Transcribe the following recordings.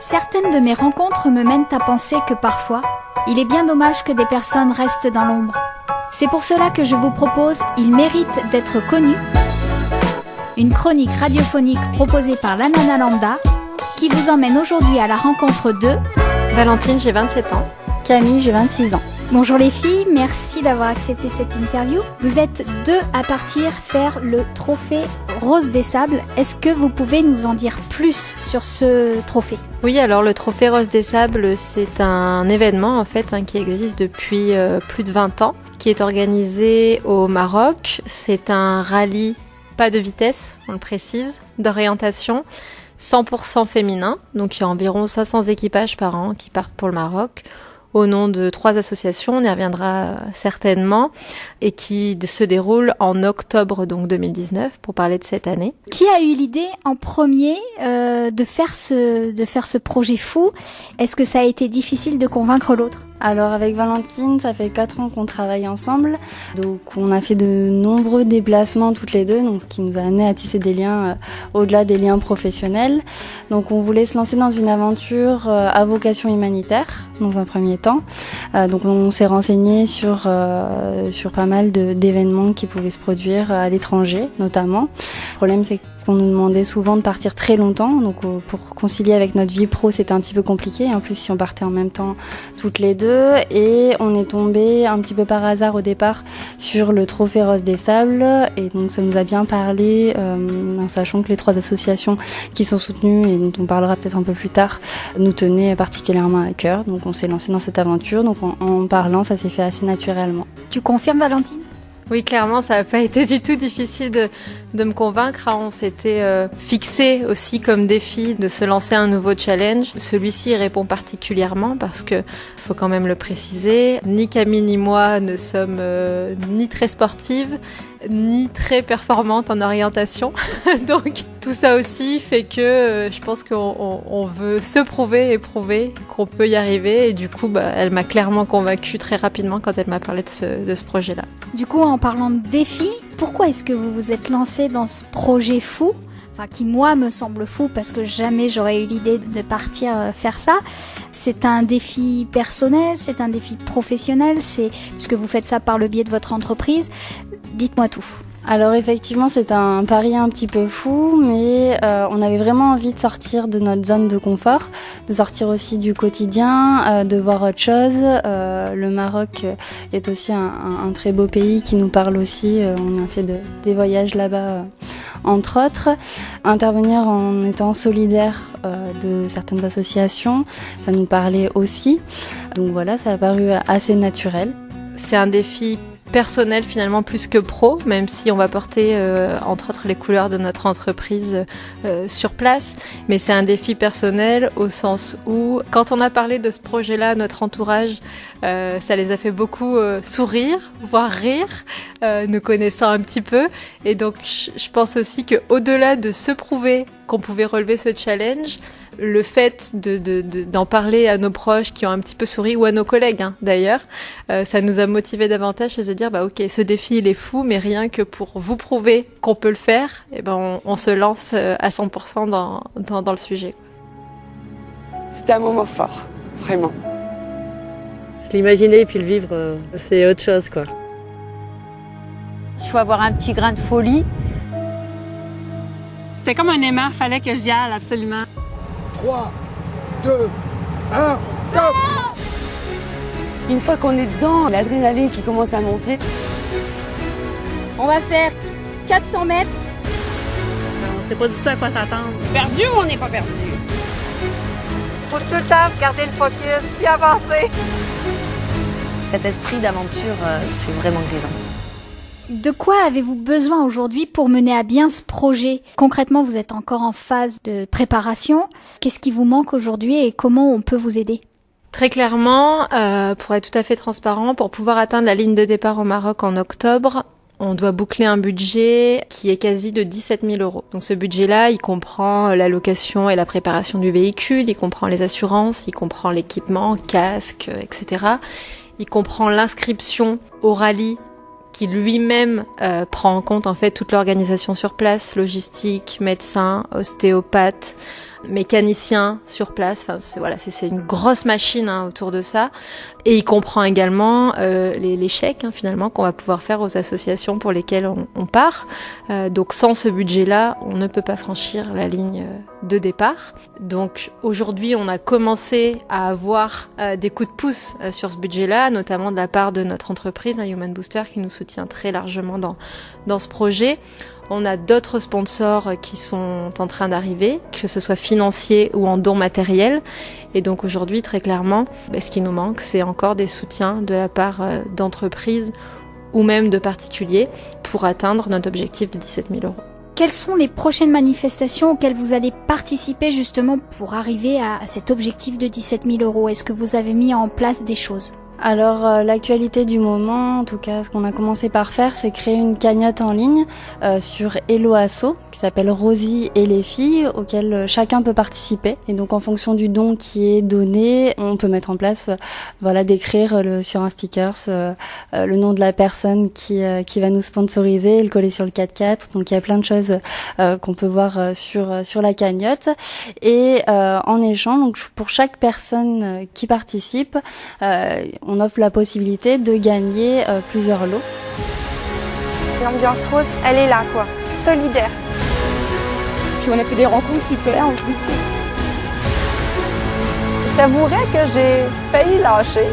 Certaines de mes rencontres me mènent à penser que parfois, il est bien dommage que des personnes restent dans l'ombre. C'est pour cela que je vous propose Il mérite d'être connu, une chronique radiophonique proposée par la Nana Lambda, qui vous emmène aujourd'hui à la rencontre de Valentine, j'ai 27 ans. Camille, j'ai 26 ans. Bonjour les filles, merci d'avoir accepté cette interview. Vous êtes deux à partir faire le trophée Rose des Sables. Est-ce que vous pouvez nous en dire plus sur ce trophée ? Oui, alors le trophée Rose des Sables, c'est un événement en fait qui existe depuis plus de 20 ans, qui est organisé au Maroc. C'est un rallye, pas de vitesse, on le précise, d'orientation, 100% féminin. Donc il y a environ 500 équipages par an qui partent pour le Maroc, au nom de 3 associations, on y reviendra certainement, et qui se déroule en octobre donc 2019, pour parler de cette année. Qui a eu l'idée en premier de faire ce projet fou ? Est-ce que ça a été difficile de convaincre l'autre ? Alors avec Valentine, ça fait 4 ans qu'on travaille ensemble, donc on a fait de nombreux déplacements toutes les deux, donc qui nous a amené à tisser des liens au-delà des liens professionnels. Donc on voulait se lancer dans une aventure à vocation humanitaire dans un premier temps. Donc on s'est renseigné sur pas mal d'événements qui pouvaient se produire à l'étranger notamment. Le problème c'est qu'on nous demandait souvent de partir très longtemps, donc pour concilier avec notre vie pro c'était un petit peu compliqué, en plus si on partait en même temps toutes les deux, et on est tombé un petit peu par hasard au départ sur le trophée Rose des Sables, et donc ça nous a bien parlé, en sachant que les 3 associations qui sont soutenues, et dont on parlera peut-être un peu plus tard, nous tenaient particulièrement à cœur, donc on s'est lancé dans cette aventure, donc en parlant ça s'est fait assez naturellement. Tu confirmes Valentine ? Oui, clairement, ça n'a pas été du tout difficile de me convaincre. On s'était fixé aussi comme défi de se lancer un nouveau challenge. Celui-ci y répond particulièrement parce que, faut quand même le préciser, ni Camille ni moi ne sommes ni très sportives, ni très performantes en orientation. Donc tout ça aussi fait que je pense qu'on veut se prouver et prouver qu'on peut y arriver. Et du coup, elle m'a clairement convaincue très rapidement quand elle m'a parlé de ce projet-là. Du coup, en parlant de défi, pourquoi est-ce que vous vous êtes lancé dans ce projet fou ? Enfin, qui moi me semble fou parce que jamais j'aurais eu l'idée de partir faire ça. C'est un défi personnel, c'est un défi professionnel, c'est parce que vous faites ça par le biais de votre entreprise. Dites-moi tout. Alors effectivement c'est un pari un petit peu fou, mais on avait vraiment envie de sortir de notre zone de confort, de sortir aussi du quotidien, de voir autre chose. Le Maroc est aussi un très beau pays qui nous parle aussi, on a fait des voyages là-bas entre autres. Intervenir en étant solidaire de certaines associations, ça nous parlait aussi, donc voilà, ça a paru assez naturel. C'est un défi personnel finalement plus que pro, même si on va porter entre autres les couleurs de notre entreprise sur place, mais c'est un défi personnel au sens où quand on a parlé de ce projet-là, notre entourage, ça les a fait beaucoup sourire, voire rire, nous connaissant un petit peu, et donc je pense aussi que au-delà de se prouver qu'on pouvait relever ce challenge, le fait d'en parler à nos proches qui ont un petit peu souri, ou à nos collègues d'ailleurs, ça nous a motivés davantage à se dire ok, ce défi il est fou, mais rien que pour vous prouver qu'on peut le faire, on se lance à 100% dans le sujet. C'était un moment fort, vraiment. Se l'imaginer et puis le vivre, c'est autre chose quoi. Il faut avoir un petit grain de folie. C'était comme un aimant, fallait que j'y aille absolument. 3, 2, 1, go! Une fois qu'on est dedans, l'adrénaline qui commence à monter. On va faire 400 mètres. On sait pas du tout à quoi s'attendre. Perdu ou on n'est pas perdu? Faut tout le temps garder le focus puis avancer. Cet esprit d'aventure, c'est vraiment grisant. De quoi avez-vous besoin aujourd'hui pour mener à bien ce projet ? Concrètement, vous êtes encore en phase de préparation. Qu'est-ce qui vous manque aujourd'hui et comment on peut vous aider ? Très clairement, pour être tout à fait transparent, pour pouvoir atteindre la ligne de départ au Maroc en octobre, on doit boucler un budget qui est quasi de 17 000 €. Donc ce budget-là, il comprend la location et la préparation du véhicule, il comprend les assurances, il comprend l'équipement, casque, etc. Il comprend l'inscription au rallye qui lui-même prend en compte en fait toute l'organisation sur place, logistique, médecins, ostéopathes, mécaniciens sur place. Enfin, c'est une grosse machine autour de ça. Et il comprend également les chèques finalement qu'on va pouvoir faire aux associations pour lesquelles on part. Donc sans ce budget-là, on ne peut pas franchir la ligne de départ. Donc aujourd'hui, on a commencé à avoir des coups de pouce sur ce budget-là, notamment de la part de notre entreprise, Human Booster, qui nous soutient très largement dans ce projet. On a d'autres sponsors qui sont en train d'arriver, que ce soit financiers ou en dons matériels. Et donc aujourd'hui, très clairement, ce qui nous manque, c'est encore des soutiens de la part d'entreprises ou même de particuliers pour atteindre notre objectif de 17 000 €. Quelles sont les prochaines manifestations auxquelles vous allez participer justement pour arriver à cet objectif de 17 000 €? Est-ce que vous avez mis en place des choses ? Alors l'actualité du moment, en tout cas ce qu'on a commencé par faire, c'est créer une cagnotte en ligne sur Hello Asso qui s'appelle Rosie et les filles, auquel chacun peut participer. Et donc en fonction du don qui est donné, on peut mettre en place, d'écrire sur un sticker le nom de la personne qui va nous sponsoriser et le coller sur le 4x4. Donc il y a plein de choses qu'on peut voir sur la cagnotte. Et en échange, donc pour chaque personne qui participe, on offre la possibilité de gagner plusieurs lots. L'ambiance rose, elle est là, quoi. Solidaire. Puis on a fait des rencontres super en plus. Je t'avouerais que j'ai failli lâcher.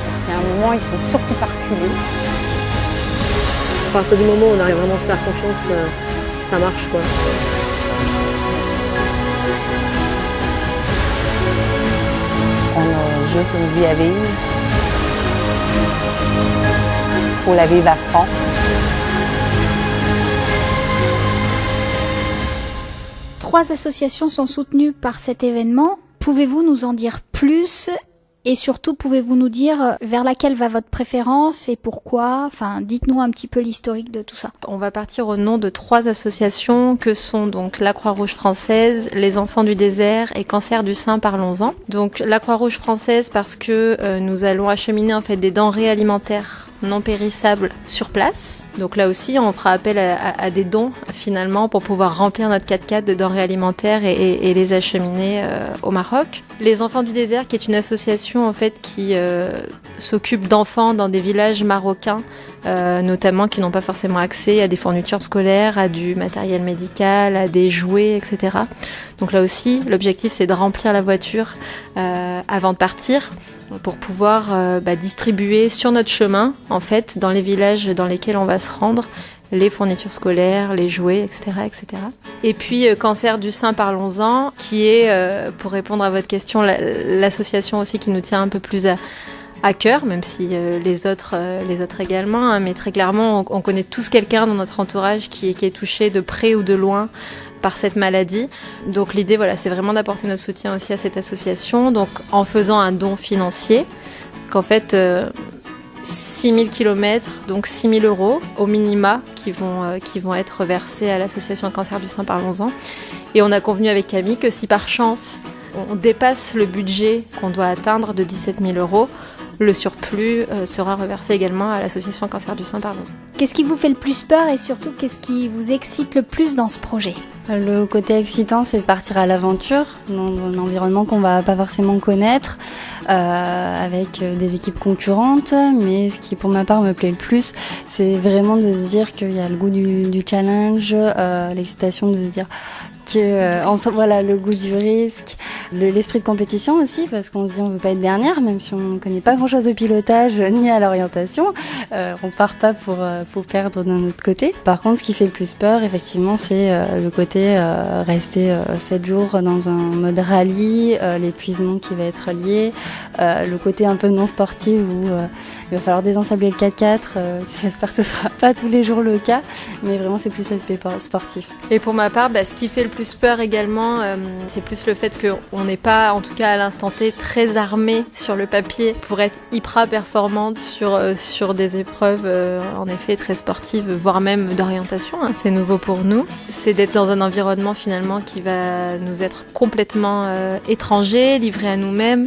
Parce qu'à un moment, il faut surtout pas reculer. À partir du moment où on arrive vraiment à se faire confiance, ça marche, quoi. On a juste une vie à vivre. Il faut la vivre à fond. Trois associations sont soutenues par cet événement. Pouvez-vous nous en dire plus ? Et surtout, pouvez-vous nous dire vers laquelle va votre préférence et pourquoi ? Enfin, dites-nous un petit peu l'historique de tout ça. On va partir au nom de 3 associations que sont donc la Croix-Rouge française, les Enfants du désert et Cancer du sein, parlons-en. Donc la Croix-Rouge française parce que nous allons acheminer en fait des denrées alimentaires non périssables sur place. Donc là aussi, on fera appel à des dons finalement pour pouvoir remplir notre 4x4 de denrées alimentaires et les acheminer au Maroc. Les Enfants du désert, qui est une association en fait qui s'occupe d'enfants dans des villages marocains, notamment qui n'ont pas forcément accès à des fournitures scolaires, à du matériel médical, à des jouets, etc. Donc là aussi, l'objectif c'est de remplir la voiture avant de partir pour pouvoir distribuer sur notre chemin, en fait, dans les villages dans lesquels on va se rendre, les fournitures scolaires, les jouets, etc., etc. Et puis Cancer du sein, parlons-en, qui est, pour répondre à votre question, l'association aussi qui nous tient un peu plus à cœur, même si les autres également, mais très clairement, on connaît tous quelqu'un dans notre entourage qui est touché de près ou de loin par cette maladie. Donc l'idée, c'est vraiment d'apporter notre soutien aussi à cette association, donc en faisant un don financier, qu'en fait 6 000 km, donc 6 000 € au minima qui vont être versés à l'association Cancer du sein, parlons-en. Et on a convenu avec Camille que si par chance on dépasse le budget qu'on doit atteindre de 17 000 €, le surplus sera reversé également à l'association Cancer du sein, parlons-en. Qu'est-ce qui vous fait le plus peur et surtout qu'est-ce qui vous excite le plus dans ce projet ? Le côté excitant, c'est de partir à l'aventure dans un environnement qu'on va pas forcément connaître, avec des équipes concurrentes. Mais ce qui, pour ma part, me plaît le plus, c'est vraiment de se dire qu'il y a le goût du challenge, l'excitation de se dire le goût du risque, l'esprit de compétition aussi, parce qu'on se dit on veut pas être dernière, même si on ne connaît pas grand-chose au pilotage ni à l'orientation, on part pas pour perdre d'un autre côté. Par contre, ce qui fait le plus peur, effectivement, c'est le côté rester 7 jours dans un mode rallye, l'épuisement qui va être lié, le côté un peu non sportif où il va falloir désensabler le 4x4. J'espère que ce sera pas tous les jours le cas, mais vraiment c'est plus l'aspect sportif. Et pour ma part, ce qui fait le plus peur également, c'est plus le fait qu'on n'est pas, en tout cas à l'instant T, très armé sur le papier pour être hyper performante sur des épreuves en effet très sportives, voire même d'orientation, c'est nouveau pour nous. C'est d'être dans un environnement finalement qui va nous être complètement étranger, livré à nous-mêmes,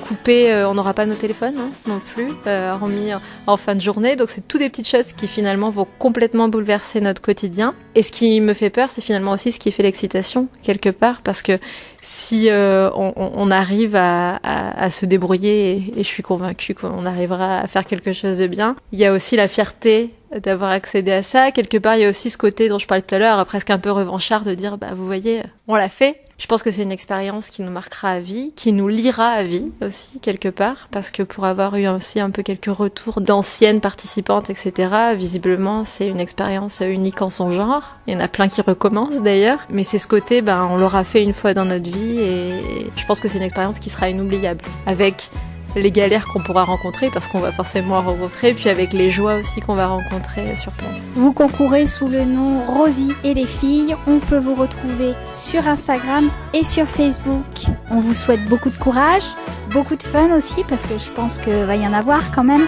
coupé, on n'aura pas nos téléphones non plus, remis en fin de journée. Donc c'est tout des petites choses qui finalement vont complètement bouleverser notre quotidien. Et ce qui me fait peur, c'est finalement aussi ce qui fait l'excitation quelque part, parce que si on arrive à se débrouiller, et je suis convaincue qu'on arrivera à faire quelque chose de bien, il y a aussi la fierté d'avoir accédé à ça. Quelque part, il y a aussi ce côté dont je parlais tout à l'heure, presque un peu revanchard, de dire, vous voyez, on l'a fait. Je pense que c'est une expérience qui nous marquera à vie, qui nous liera à vie aussi, quelque part, parce que pour avoir eu aussi un peu quelques retours d'anciennes participantes, etc., visiblement, c'est une expérience unique en son genre. Il y en a plein qui recommencent d'ailleurs. Mais c'est ce côté, on l'aura fait une fois dans notre vie, et je pense que c'est une expérience qui sera inoubliable. Avec les galères qu'on pourra rencontrer, parce qu'on va forcément rencontrer, puis avec les joies aussi qu'on va rencontrer sur place. Vous concourez sous le nom Rosie et les filles. On peut vous retrouver sur Instagram et sur Facebook. On vous souhaite beaucoup de courage, beaucoup de fun aussi, parce que je pense qu'il va y en avoir quand même.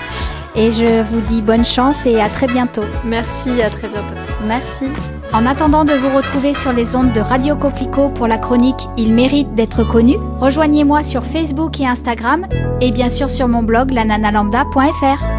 Et je vous dis bonne chance et à très bientôt. Merci, à très bientôt. Merci. En attendant de vous retrouver sur les ondes de Radio Coquelicot pour la chronique « Il mérite d'être connu », rejoignez-moi sur Facebook et Instagram et bien sûr sur mon blog lananalambda.fr.